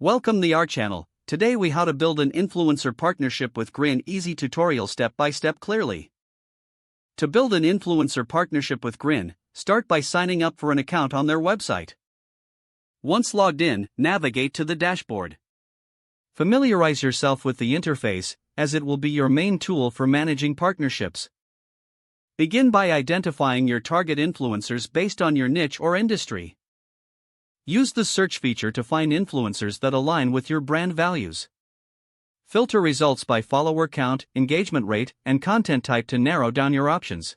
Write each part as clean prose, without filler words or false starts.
Welcome to our channel. Today we how to build an influencer partnership with Grin. Easy tutorial step by step clearly. To build an influencer partnership with Grin, start by signing up for an account on their website. Once logged in, navigate to the dashboard. Familiarize yourself with the interface, as it will be your main tool for managing partnerships. Begin by identifying your target influencers based on your niche or industry. Use the search feature to find influencers that align with your brand values. Filter results by follower count, engagement rate, and content type to narrow down your options.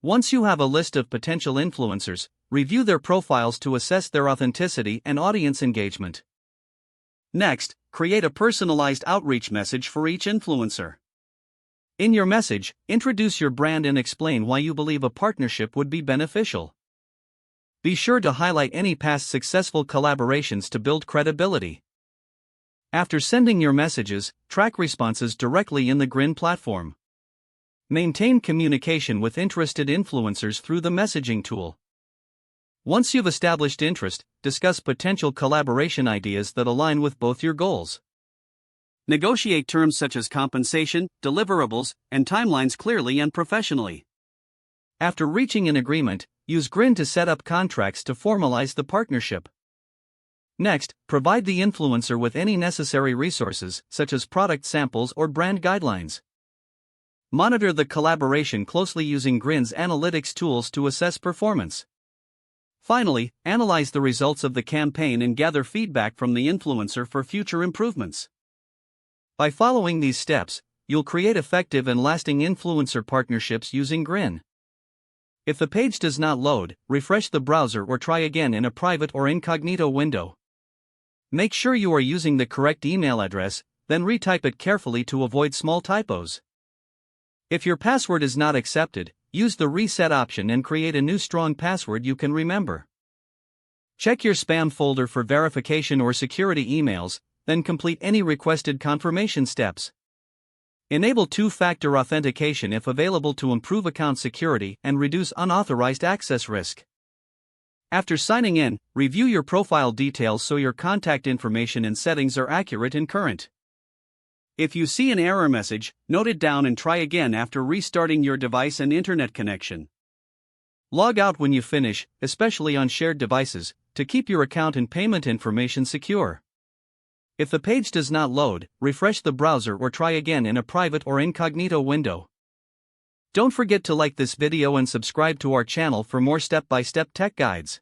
Once you have a list of potential influencers, review their profiles to assess their authenticity and audience engagement. Next, create a personalized outreach message for each influencer. In your message, introduce your brand and explain why you believe a partnership would be beneficial. Be sure to highlight any past successful collaborations to build credibility. After sending your messages, track responses directly in the Grin platform. Maintain communication with interested influencers through the messaging tool. Once you've established interest, discuss potential collaboration ideas that align with both your goals. Negotiate terms such as compensation, deliverables, and timelines clearly and professionally. After reaching an agreement, use Grin to set up contracts to formalize the partnership. Next, provide the influencer with any necessary resources, such as product samples or brand guidelines. Monitor the collaboration closely using Grin's analytics tools to assess performance. Finally, analyze the results of the campaign and gather feedback from the influencer for future improvements. By following these steps, you'll create effective and lasting influencer partnerships using Grin. If the page does not load, refresh the browser or try again in a private or incognito window. Make sure you are using the correct email address, then retype it carefully to avoid small typos. If your password is not accepted, use the reset option and create a new strong password you can remember. Check your spam folder for verification or security emails, then complete any requested confirmation steps. Enable two-factor authentication if available to improve account security and reduce unauthorized access risk. After signing in, review your profile details so your contact information and settings are accurate and current. If you see an error message, note it down and try again after restarting your device and internet connection. Log out when you finish, especially on shared devices, to keep your account and payment information secure. If the page does not load, refresh the browser or try again in a private or incognito window. Don't forget to like this video and subscribe to our channel for more step-by-step tech guides.